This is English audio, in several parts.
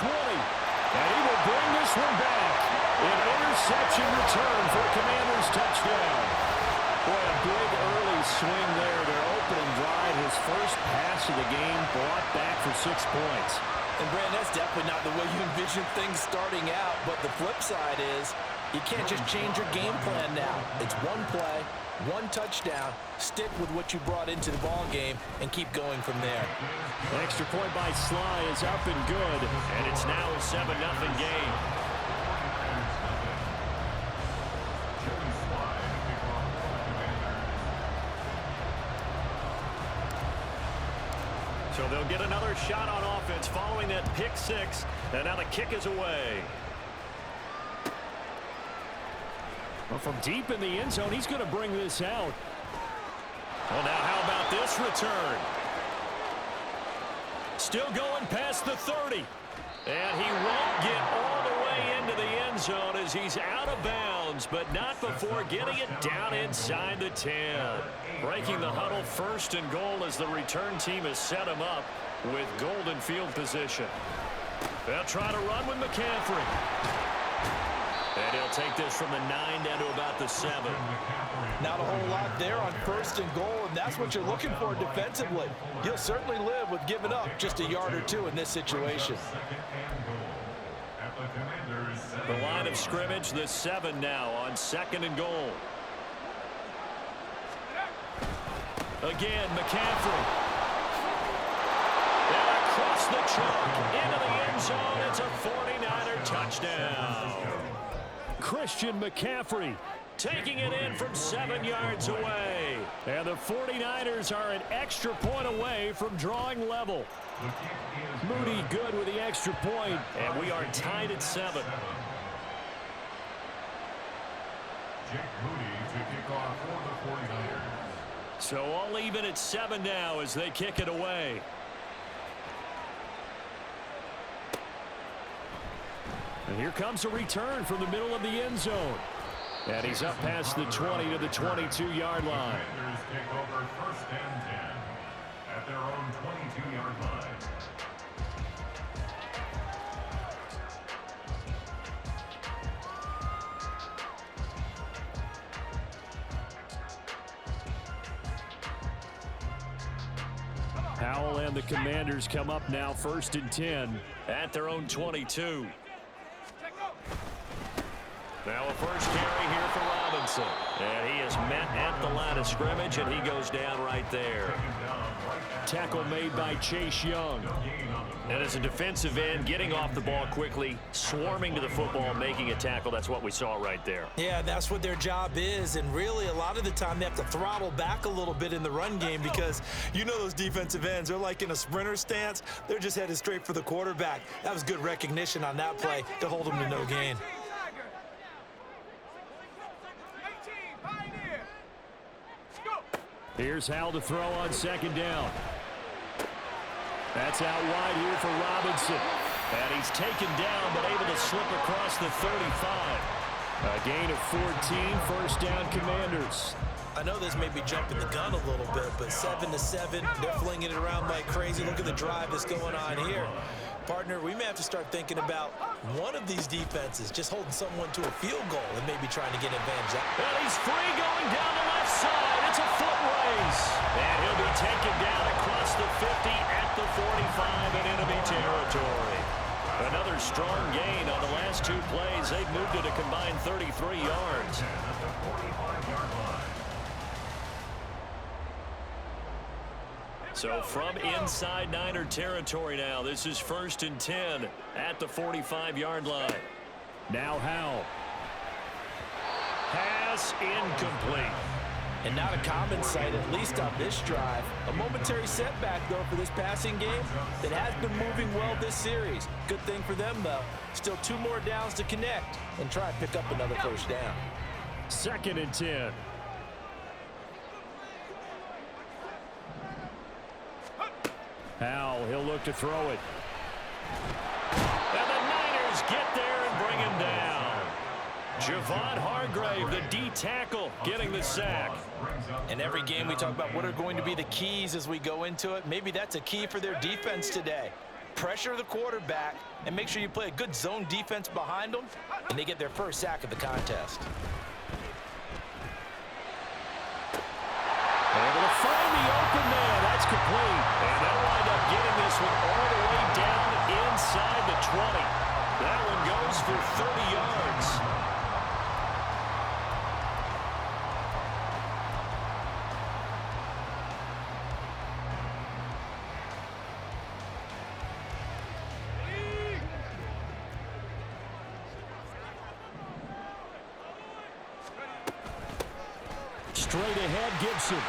20. And he will bring this one back. An interception return for a Commanders touchdown. Boy, a big early swing there. Their opening drive, his first pass of the game, brought back for 6 points. And, Brand, that's definitely not the way you envision things starting out. But the flip side is you can't just change your game plan now. It's one play, one touchdown. Stick with what you brought into the ball game and keep going from there. The extra point by Sly is up and good. And it's now a 7-0 game. So they'll get another shot on offense following that pick 6. And now the kick is away. Well, from deep in the end zone, he's going to bring this out. Well, now how about this return? Still going past the 30. And he won't get all the way into the end zone as he's out of bounds, but not before getting it down inside the 10. Breaking the huddle, 1st and goal as the return team has set him up with golden field position. They'll try to run with McCaffrey. And he'll take this from the 9 down to about the 7. Not a whole lot there on 1st and goal, and that's what you're looking for defensively. You'll certainly live with giving up just a yard or 2 in this situation. The line of scrimmage, the 7 now on 2nd and goal. Again, McCaffrey. And across the chalk into the end zone. It's a 49er touchdown. Christian McCaffrey taking it in from 7 yards away. And the 49ers are an extra point away from drawing level. Moody good with the extra point, and we are tied at 7. Jake Moody to kick off for the 49ers. So all even at 7 now as they kick it away. And here comes a return from the middle of the end zone. And he's up past the 20 to the 22-yard line. Commanders take over 1st and 10 at their own 22-yard line. Howell and the Commanders come up now 1st and 10 at their own 22. Now a first carry here for Robinson. And he is met at the line of scrimmage, and he goes down right there. Tackle made by Chase Young. And as a defensive end, getting off the ball quickly, swarming to the football, making a tackle, that's what we saw right there. Yeah, that's what their job is, and really a lot of the time they have to throttle back a little bit in the run game because you know those defensive ends, they're like in a sprinter stance. They're just headed straight for the quarterback. That was good recognition on that play to hold them to no gain. Here's Howell to throw on 2nd down. That's out wide here for Robinson. And he's taken down but able to slip across the 35. A gain of 14, 1st down Commanders. I know this may be jumping the gun a little bit, but 7-7, they're flinging it around like crazy. Look at the drive that's going on here. Partner, we may have to start thinking about one of these defenses just holding someone to a field goal and maybe trying to get advantage. And he's free going down the left side. It's a foot race. And he'll be taken down across the 50 at the 45 in enemy territory. Another strong gain on the last 2 plays. They've moved it a combined 33 yards. So from inside Niner territory now, this is 1st and 10 at the 45-yard line. Now Howell. Pass incomplete. And not a common sight, at least on this drive. A momentary setback, though, for this passing game that has been moving well this series. Good thing for them, though. Still 2 more downs to connect and try and pick up another 1st down. 2nd and 10. Howell, he'll look to throw it. And the Niners get there and bring him down. Javon Hargrave, the D tackle, getting the sack. In every game we talk about what are going to be the keys as we go into it. Maybe that's a key for their defense today. pressure the quarterback, and make sure you play a good zone defense behind them, and they get their first sack of the contest. Able to find the open man. That's complete. And they'll wind up getting this one all the way down inside the 20. That one goes for 30 yards. Straight ahead, Gibson.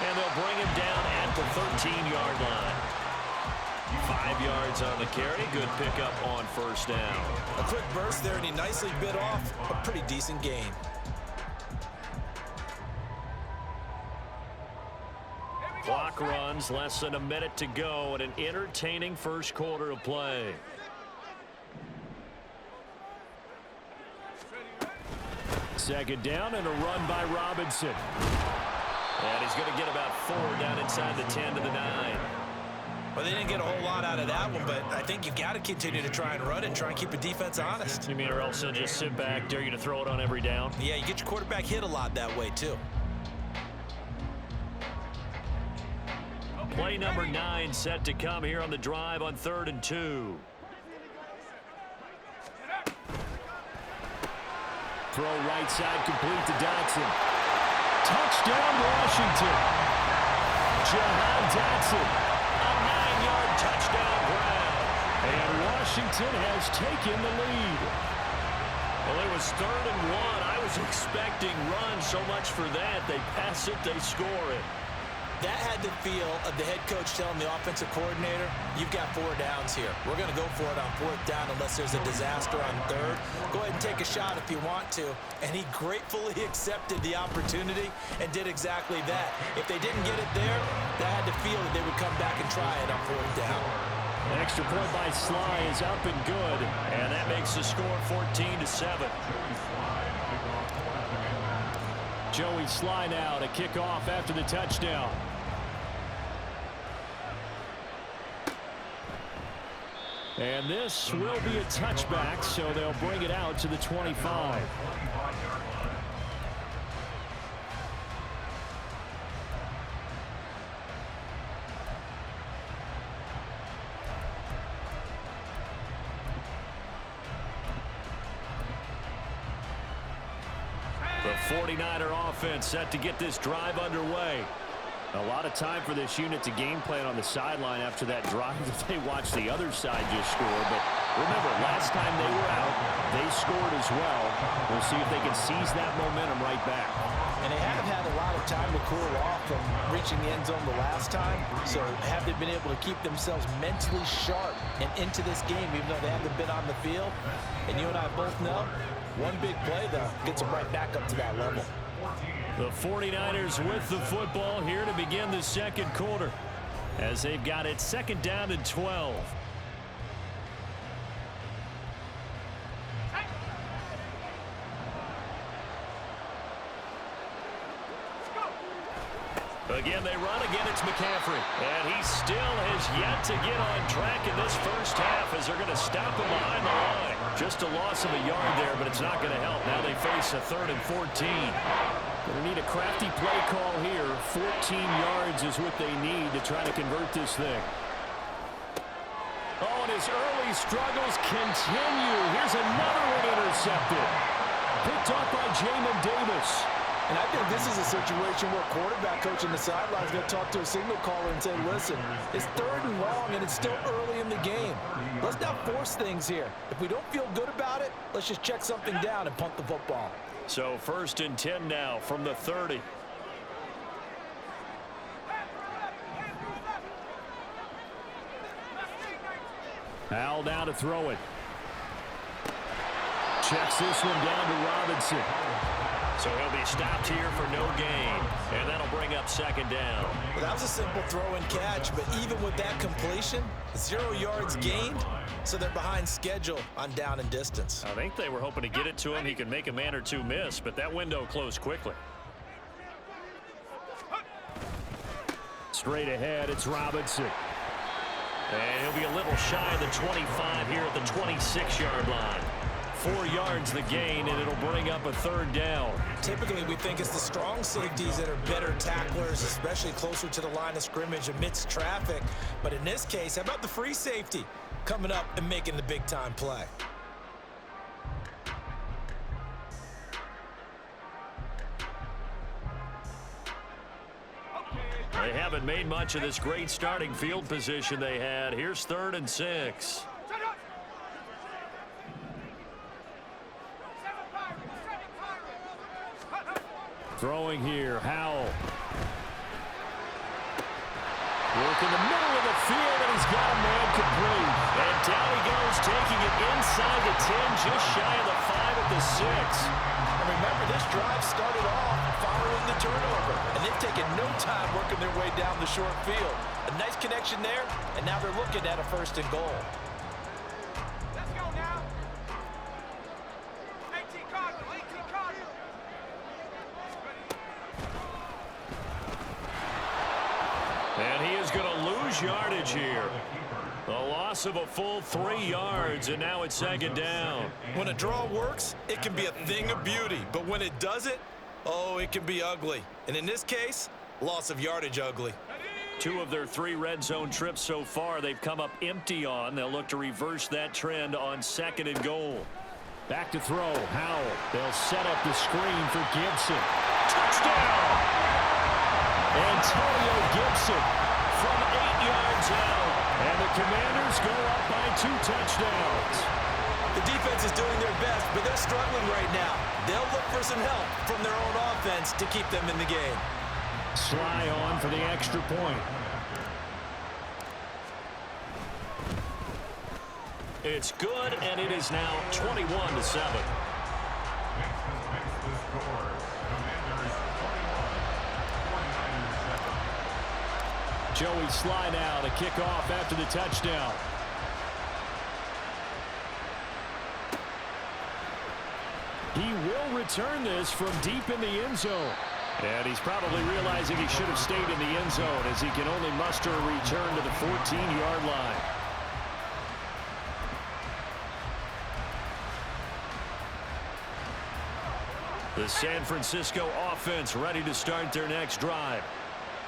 And they'll bring him down at the 13-yard line. 5 yards on the carry. Good pickup on first down. A quick burst there, and he nicely bit off a pretty decent gain. Clock runs, less than a minute to go, and an entertaining first quarter of play. Second down and a run by Robinson. And he's going to get about 4 down inside the 10 to the 9. Well, they didn't get a whole lot out of that one, but I think you've got to continue to try and run and try and keep the defense honest. You mean or else they'll just sit back, dare you to throw it on every down? Yeah, you get your quarterback hit a lot that way, too. Play number 9 set to come here on the drive on 3rd and 2. Throw right side complete to Dotson. Touchdown, Washington. Jahan Dotson. A 9-yard touchdown grab. And Washington has taken the lead. Well, it was 3rd and 1. I was expecting run so much for that. They pass it, they score it. That had the feel of the head coach telling the offensive coordinator, you've got 4 downs here. We're going to go for it on 4th down unless there's a disaster on 3rd. Go ahead and take a shot if you want to. And he gratefully accepted the opportunity and did exactly that. If they didn't get it there, that had the feel that they would come back and try it on 4th down. An extra point by Sly is up and good. And that makes the score 14-7. Joey Sly now to kick off after the touchdown. And this will be a touchback, so they'll bring it out to the 25. The 49er offense set to get this drive underway. A lot of time for this unit to game plan on the sideline after that drive that they watched the other side just score. But remember, last time they were out, they scored as well. We'll see if they can seize that momentum right back. And they have had a lot of time to cool off from reaching the end zone the last time. So have they been able to keep themselves mentally sharp and into this game, even though they haven't been on the field? And you and I both know, one big play, though, gets them right back up to that level. The 49ers with the football here to begin the second quarter as they've got it 2nd down and 12. Again, they run. Again, it's McCaffrey. And he still has yet to get on track in this first half as they're going to stop him behind the line. Just a loss of a yard there, but it's not going to help. Now they face a 3rd and 14. Going to need a crafty play call here. 14 yards is what they need to try to convert this thing. Oh, and his early struggles continue. Here's another one intercepted. Picked up by Jamin Davis. And I think this is a situation where quarterback coach in the sideline is going to talk to a signal caller and say, listen, it's 3rd and long and it's still early in the game. Let's not force things here. If we don't feel good about it, let's just check something down and punt the football. So 1st and 10 now from the 30. Al now to throw it. Checks this one down to Robinson. So he'll be stopped here for no gain. And that'll bring up 2nd down. Well, that was a simple throw and catch, but even with that completion, 0 yards gained, so they're behind schedule on down and distance. I think they were hoping to get it to him. He could make a man or two miss, but that window closed quickly. Straight ahead, it's Robinson. And he'll be a little shy of the 25 here at the 26-yard line. 4 yards the gain, and it'll bring up a third down. Typically, we think it's the strong safeties that are better tacklers, especially closer to the line of scrimmage amidst traffic. But in this case, how about the free safety coming up and making the big-time play? They haven't made much of this great starting field position they had. Here's 3rd and 6. Throwing here, Howell. Work in the middle of the field, and he's got a man complete. And down he goes, taking it inside the 10, just shy of the 5 at the 6. And remember, this drive started off following the turnover, and they've taken no time working their way down the short field. A nice connection there, and now they're looking at a 1st and goal. Let's go now. 18 Cardinal, 18 Cardinal. And he is going to lose yardage here. A loss of a full 3 yards, and now it's 2nd down. When a draw works, it can be a thing of beauty. But when it doesn't, oh, it can be ugly. And in this case, loss of yardage ugly. 2 of their 3 red zone trips so far they've come up empty on. They'll look to reverse that trend on 2nd and goal. Back to throw, Howell. They'll set up the screen for Gibson. Touchdown! Antonio Gibson from 8 yards out. And the Commanders go up by 2 touchdowns. The defense is doing their best, but they're struggling right now. They'll look for some help from their own offense to keep them in the game. Sly on for the extra point. It's good, and it is now 21-7. Makes the score. Commanders 21, 49ers 7. Joey Sly now to kick off after the touchdown. He will return this from deep in the end zone. And he's probably realizing he should have stayed in the end zone as he can only muster a return to the 14-yard line. The San Francisco offense ready to start their next drive.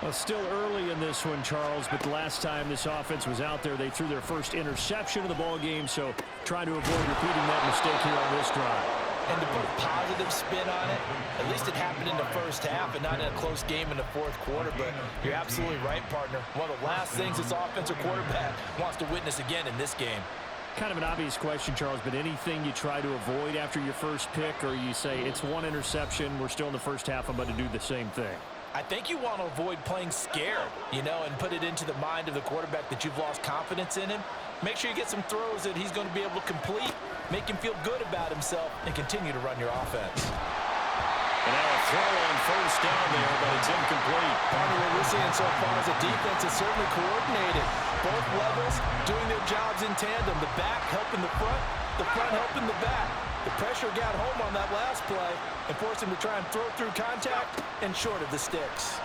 Well, still early in this one, Charles, but the last time this offense was out there, they threw their first interception of the ball game, so trying to avoid repeating that mistake here on this drive. And to put a positive spin on it, at least it happened in the first half and not in a close game in the 4th quarter, but you're absolutely right, partner. One of the last things this offensive quarterback wants to witness again in this game. Kind of an obvious question, Charles, but anything you try to avoid after your first pick, or you say it's 1 interception, we're still in the first half, I'm going to do the same thing? I think you want to avoid playing scared, you know, and put it into the mind of the quarterback that you've lost confidence in him. Make sure you get some throws that he's going to be able to complete, make him feel good about himself, and continue to run your offense. And now a throw on 1st down there, but it's incomplete. Partner, what we're seeing so far is the defense is certainly coordinated. Both levels doing their jobs in tandem. The back helping the front helping the back. The pressure got home on that last play and forced him to try and throw through contact and short of the sticks.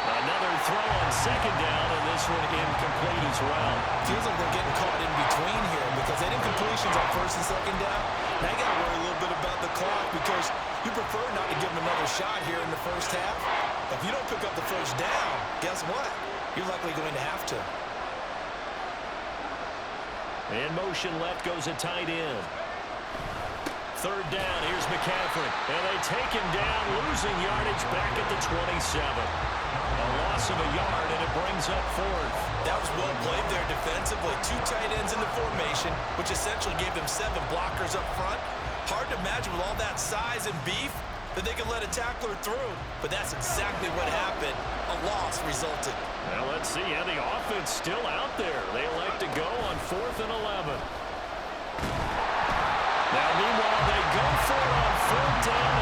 Another throw on 2nd down, and this one incomplete as well. Feels like they're getting caught in between here because they didn't completions on 1st and 2nd down. Now you got to worry a little bit about the clock because you prefer not to give them another shot here in the first half. If you don't pick up the 1st down, guess what? You're likely going to have to. In motion left goes a tight end. 3rd down, here's McCaffrey. And they take him down, losing yardage back at the 27. A loss of a yard, and it brings up 4th. That was well played there defensively. 2 tight ends in the formation, which essentially gave them 7 blockers up front. Hard to imagine with all that size and beef that they could let a tackler through, but that's exactly what happened. A loss resulted. Well, let's see. Yeah, the offense still out there. They elect to go on 4th and 11. Now, meanwhile, they go for it on 4th down